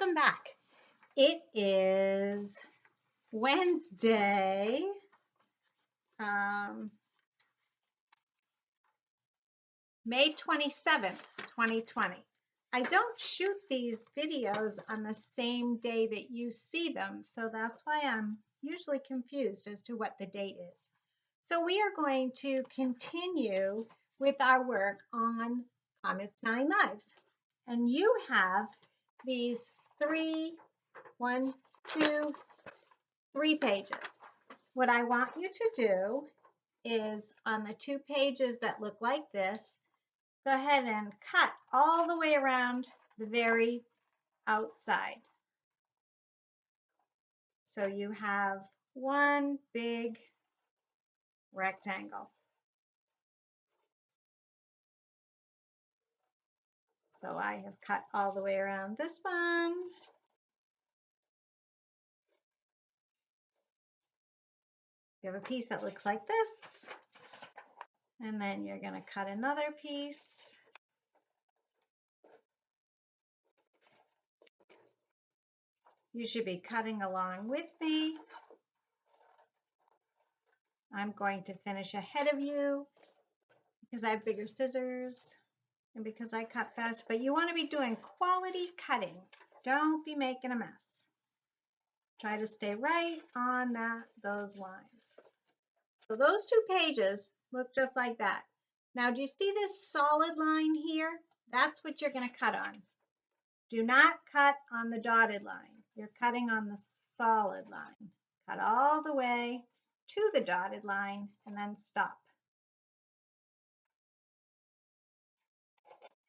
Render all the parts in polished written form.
welcome back. It is Wednesday, May 27th, 2020. I don't shoot these videos on the same day that you see them, so that's why I'm usually confused as to what the date is. So we are going to continue with our work on Comet's 9 Lives. And you have these three pages. What I want you to do is on the 2 pages that look like this, go ahead and cut all the way around the very outside. So you have one big rectangle. So I have cut all the way around this one. You have a piece that looks like this. And then you're going to cut another piece. You should be cutting along with me. I'm going to finish ahead of you because I have bigger scissors and because I cut fast, but you want to be doing quality cutting. Don't be making a mess. Try to stay right on those lines. So those 2 pages look just like that. Now, do you see this solid line here? That's what you're going to cut on. Do not cut on the dotted line. You're cutting on the solid line. Cut all the way to the dotted line and then stop.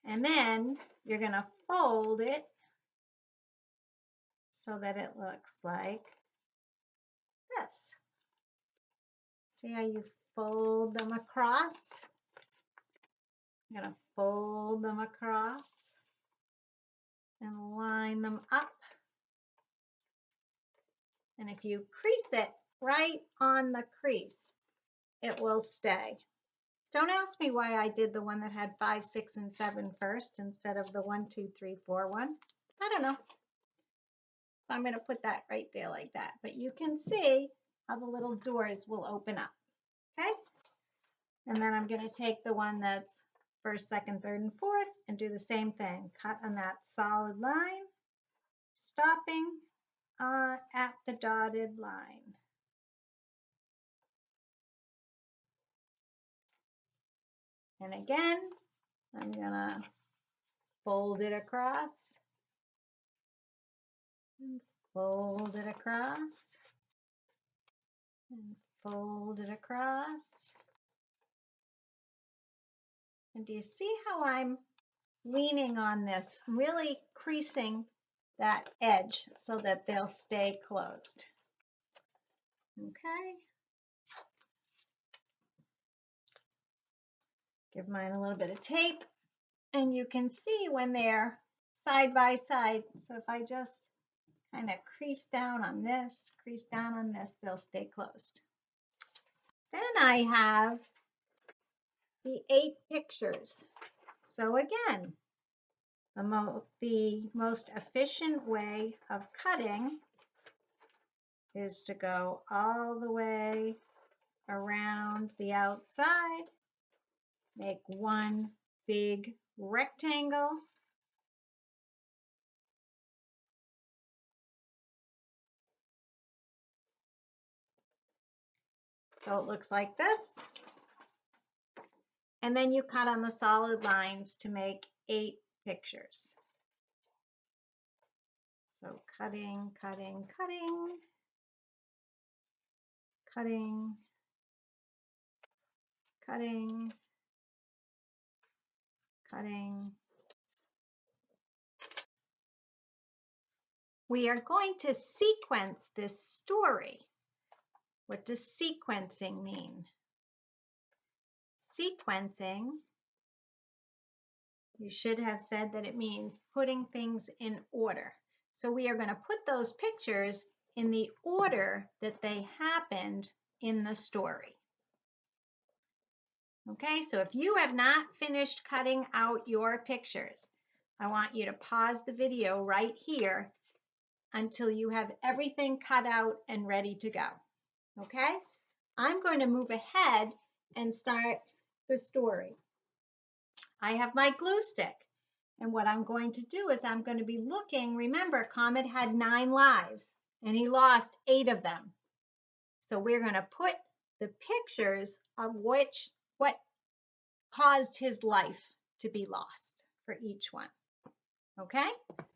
And then you're going to fold it so that it looks like this. See how you fold them across? I'm going to fold them across and line them up. And if you crease it right on the crease, it will stay. Don't ask me why I did the one that had 5, 6, and 7 first instead of the 1, 2, 3, 4 one. I don't know. So I'm going to put that right there like that. But you can see how the little doors will open up. Okay? And then I'm going to take the one that's first, second, third, and fourth and do the same thing. Cut on that solid line, stopping at the dotted line. And again, I'm going to fold it across and fold it across and fold it across. And do you see how I'm leaning on this? I'm really creasing that edge so that they'll stay closed. Okay. Give mine a little bit of tape, and you can see when they're side by side. So if I just kind of crease down on this, they'll stay closed. Then I have the 8 pictures. So again, the most efficient way of cutting is to go all the way around the outside, make one big rectangle, so it looks like this. And then you cut on the solid lines to make 8 pictures. So cutting, cutting, cutting, cutting, cutting, cutting. We are going to sequence this story. What does sequencing mean? Sequencing, you should have said that it means putting things in order. So we are going to put those pictures in the order that they happened in the story. Okay, so if you have not finished cutting out your pictures, I want you to pause the video right here until you have everything cut out and ready to go. Okay? I'm going to move ahead and start the story. I have my glue stick. And what I'm going to do is I'm going to be looking. Remember, Comet had 9 lives and he lost 8 of them. So we're going to put the pictures of what caused his life to be lost for each one. Okay?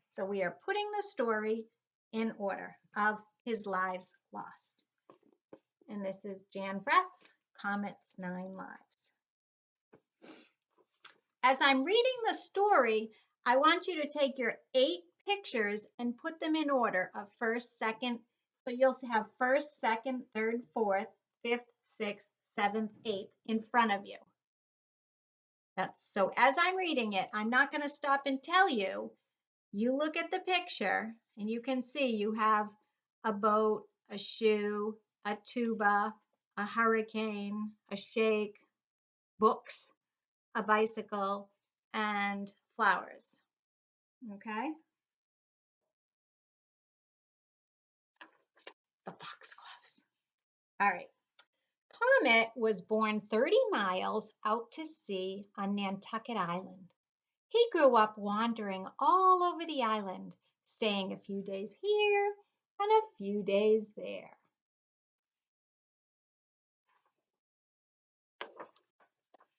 So we are putting the story in order of his lives lost. And this is Jan Brett's Comet's 9 Lives. As I'm reading the story, I want you to take your 8 pictures and put them in order of first, second. So you'll have first, second, third, fourth, fifth, sixth, seventh, eighth in front of you. So as I'm reading it, I'm not going to stop and tell you. You look at the picture and you can see you have a boat, a shoe, a tuba, a hurricane, a shake, books, a bicycle, and flowers. Okay? The foxgloves. All right. Comet was born 30 miles out to sea on Nantucket Island. He grew up wandering all over the island, staying a few days here and a few days there.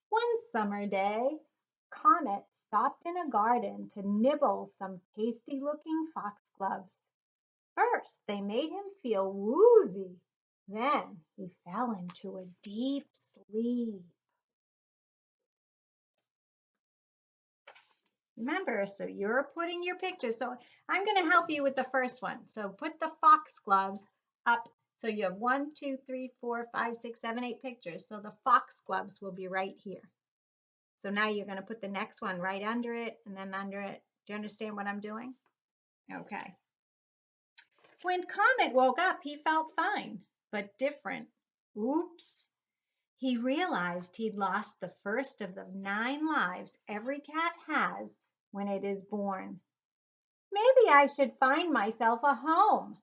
One summer day, Comet stopped in a garden to nibble some tasty-looking foxgloves. First, they made him feel woozy. Then he fell into a deep sleep. Remember, so you're putting your pictures. So I'm going to help you with the first one. So put the foxgloves up. So you have 1, 2, 3, 4, 5, 6, 7, 8 pictures. So the foxgloves will be right here. So now you're going to put the next one right under it and then under it. Do you understand what I'm doing? Okay. When Comet woke up, he felt fine, but different. Oops. He realized he'd lost the first of the 9 lives every cat has when it is born. Maybe I should find myself a home.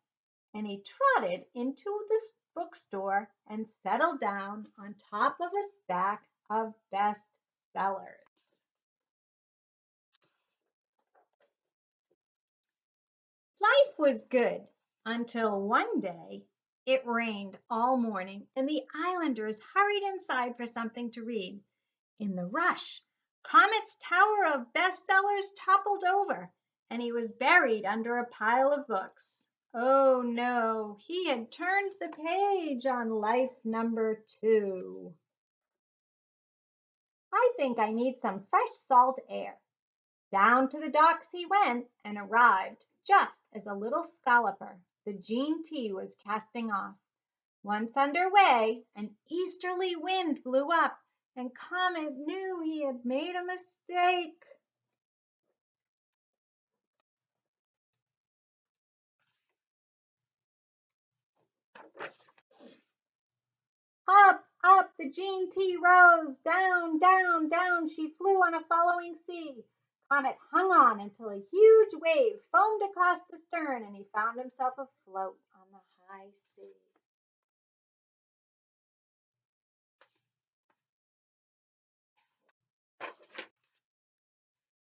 And he trotted into the bookstore and settled down on top of a stack of bestsellers. Life was good until one day it rained all morning and the islanders hurried inside for something to read. In the rush, Comet's tower of bestsellers toppled over and he was buried under a pile of books. Oh no, he had turned the page on life number 2. I think I need some fresh salt air. Down to the docks he went and arrived just as a little scalloper, the Gene T, was casting off. Once underway, an easterly wind blew up, and Comet knew he had made a mistake. Up, up, the Gene T rose. Down, down, down she flew on a following sea. Comet hung on until a huge wave foamed across the stern and he found himself afloat on the high sea.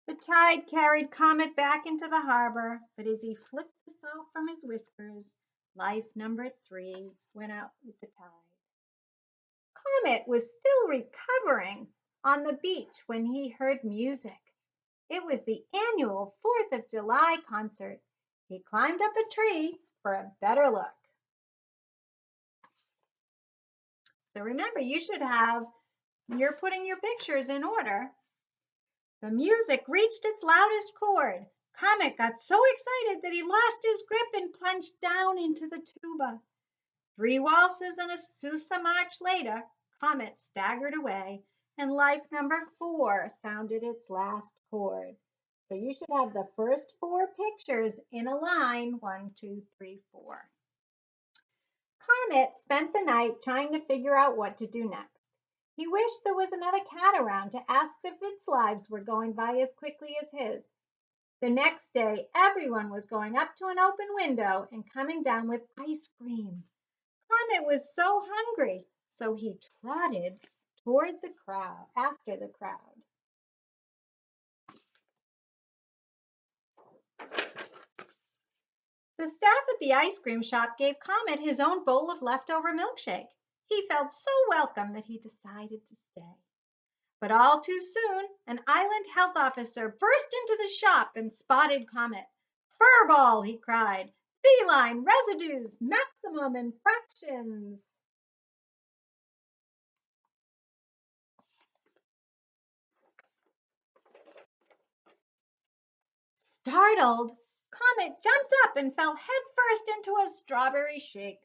The tide carried Comet back into the harbor, but as he flicked the salt from his whiskers, life number 3 went out with the tide. Comet was still recovering on the beach when he heard music. It was the annual 4th of July concert. He climbed up a tree for a better look. So remember, you're putting your pictures in order. The music reached its loudest chord. Comet got so excited that he lost his grip and plunged down into the tuba. 3 waltzes and a Sousa march later, Comet staggered away, and life number 4 sounded its last chord. So you should have the first 4 pictures in a line, 1, 2, 3, 4. Comet spent the night trying to figure out what to do next. He wished there was another cat around to ask if its lives were going by as quickly as his. The next day, everyone was going up to an open window and coming down with ice cream. Comet was so hungry, so he trotted toward the crowd, after the crowd. The staff at the ice cream shop gave Comet his own bowl of leftover milkshake. He felt so welcome that he decided to stay. But all too soon, an island health officer burst into the shop and spotted Comet. "Furball!" he cried. "Feline residues, maximum infractions." Startled, Comet jumped up and fell headfirst into a strawberry shake.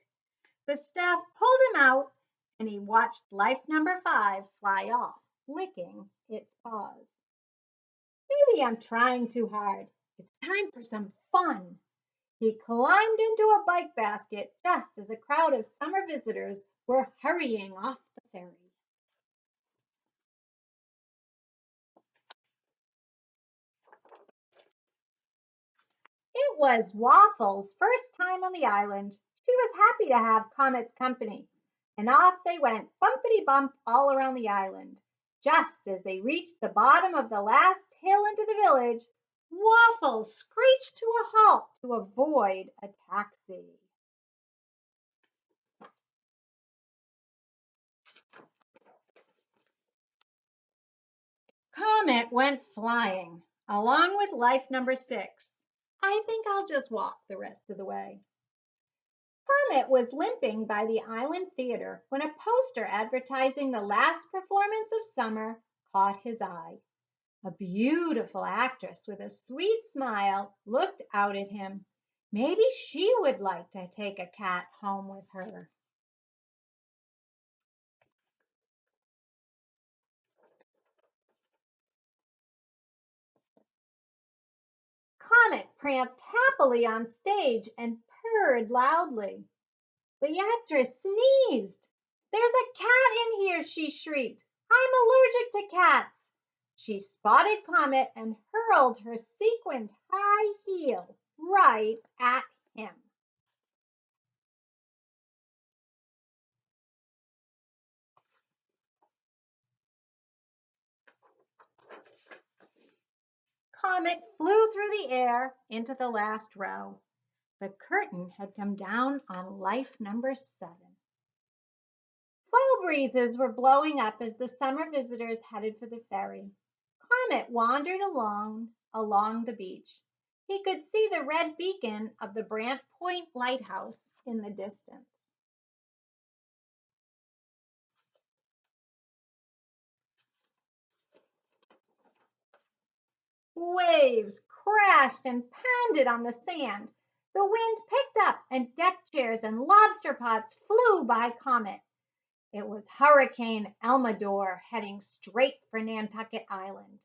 The staff pulled him out, and he watched life number 5 fly off, licking its paws. "Maybe I'm trying too hard. It's time for some fun." He climbed into a bike basket just as a crowd of summer visitors were hurrying off the ferry. It was Waffle's first time on the island. She was happy to have Comet's company, and off they went bumpity bump all around the island. Just as they reached the bottom of the last hill into the village, Waffle screeched to a halt to avoid a taxi. Comet went flying, along with life number 6. "I think I'll just walk the rest of the way." Comet was limping by the island theater when a poster advertising the last performance of summer caught his eye. A beautiful actress with a sweet smile looked out at him. Maybe she would like to take a cat home with her. Comet pranced happily on stage and purred loudly. The actress sneezed. "There's a cat in here," she shrieked. "I'm allergic to cats." She spotted Comet and hurled her sequined high heel right at him. Comet flew through the air into the last row. The curtain had come down on life number 7. Fall breezes were blowing up as the summer visitors headed for the ferry. Comet wandered along the beach. He could see the red beacon of the Brant Point Lighthouse in the distance. Waves crashed and pounded on the sand. The wind picked up, and deck chairs and lobster pots flew by Comet. It was Hurricane Elmador heading straight for Nantucket Island.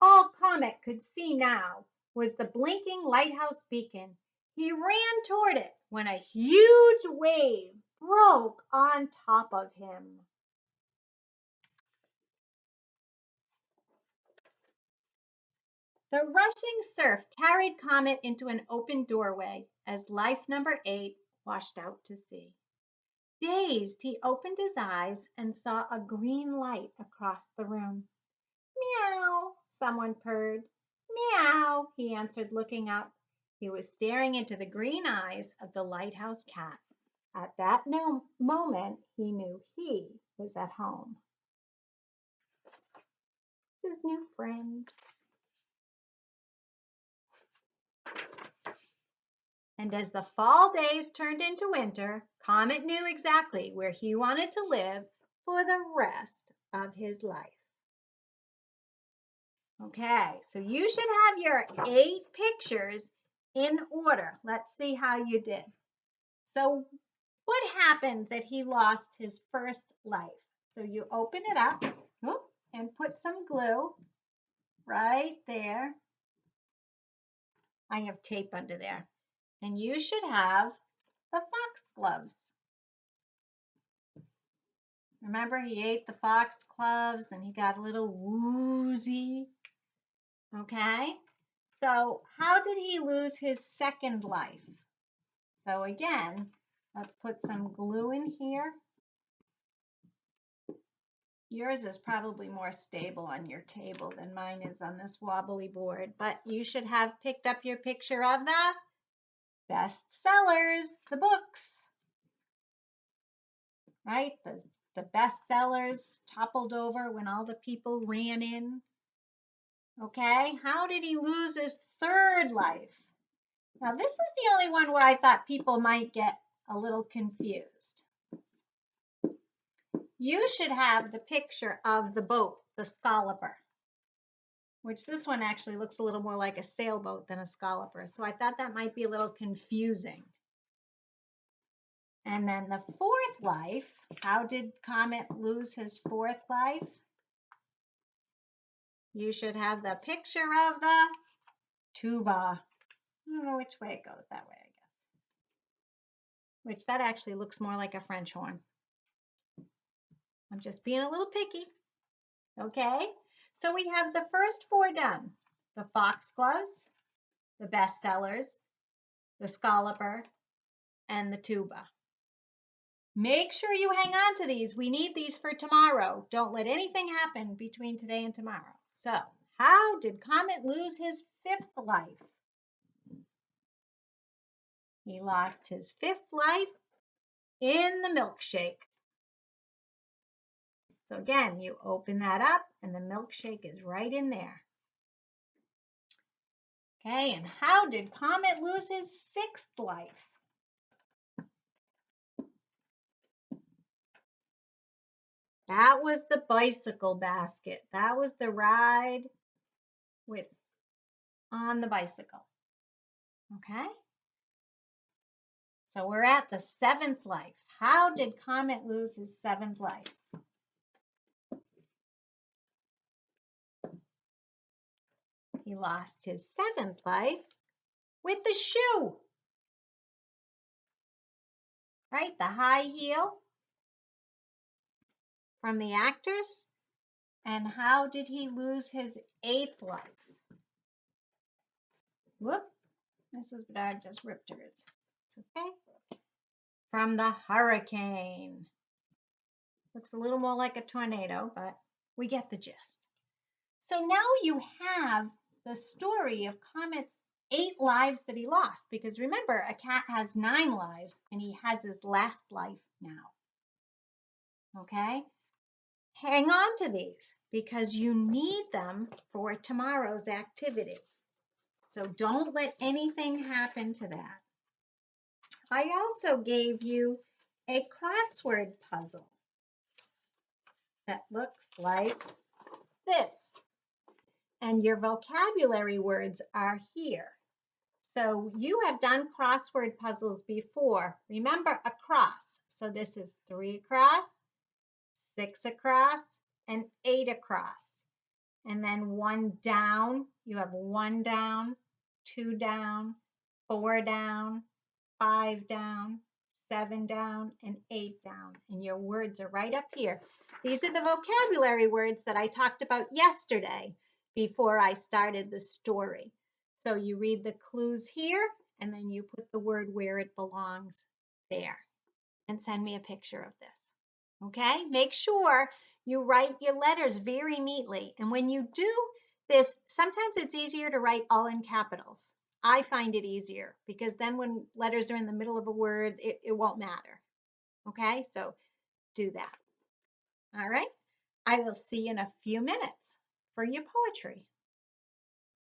All Comet could see now was the blinking lighthouse beacon. He ran toward it when a huge wave broke on top of him. The rushing surf carried Comet into an open doorway as life number 8 washed out to sea. Dazed, he opened his eyes and saw a green light across the room. "Meow," someone purred. "Meow," he answered, looking up. He was staring into the green eyes of the lighthouse cat. At that moment, he knew he was at home. It's his new friend. And as the fall days turned into winter, Comet knew exactly where he wanted to live for the rest of his life. Okay, so you should have your 8 pictures in order. Let's see how you did. So what happened that he lost his first life? So you open it up and put some glue right there. I have tape under there. And you should have the foxgloves. Remember, he ate the foxgloves and he got a little woozy. Okay? So how did he lose his second life? So again, let's put some glue in here. Yours is probably more stable on your table than mine is on this wobbly board, but you should have picked up your picture of the bestsellers, the books, right? The bestsellers toppled over when all the people ran in. Okay, how did he lose his third life? Now, this is the only one where I thought people might get a little confused. You should have the picture of the boat, the scalloper, which this one actually looks a little more like a sailboat than a scalloper. So I thought that might be a little confusing. And then the fourth life, how did Comet lose his fourth life? You should have the picture of the tuba. I don't know which way it goes, that way, I guess. Which that actually looks more like a French horn. I'm just being a little picky. Okay, so we have the first four done. The foxgloves, the bestsellers, the scalloper, and the tuba. Make sure you hang on to these. We need these for tomorrow. Don't let anything happen between today and tomorrow. So, how did Comet lose his fifth life? He lost his fifth life in the milkshake. So again, you open that up and the milkshake is right in there. Okay, and how did Comet lose his sixth life? That was the bicycle basket. That was the ride with on the bicycle. Okay? So we're at the seventh life. How did Comet lose his seventh life? He lost his seventh life with the shoe. Right? The high heel from the actress. And how did he lose his eighth life? Whoop. Mrs. Bedard just ripped hers. It's okay. From the hurricane. Looks a little more like a tornado, but we get the gist. So now you have the story of Comet's 8 lives that he lost, because remember, a cat has 9 lives and he has his last life now. Okay? Hang on to these because you need them for tomorrow's activity. So don't let anything happen to that. I also gave you a crossword puzzle that looks like this. And your vocabulary words are here. So you have done crossword puzzles before. Remember across. So this is 3 across, 6 across, and 8 across. And then 1 down. You have 1 down, 2 down, 4 down, 5 down, 7 down, and 8 down. And your words are right up here. These are the vocabulary words that I talked about yesterday before I started the story. So you read the clues here, and then you put the word where it belongs there. And send me a picture of this. Okay? Make sure you write your letters very neatly. And when you do this, sometimes it's easier to write all in capitals. I find it easier because then when letters are in the middle of a word, it won't matter. Okay? So do that. All right? I will see you in a few minutes for your poetry.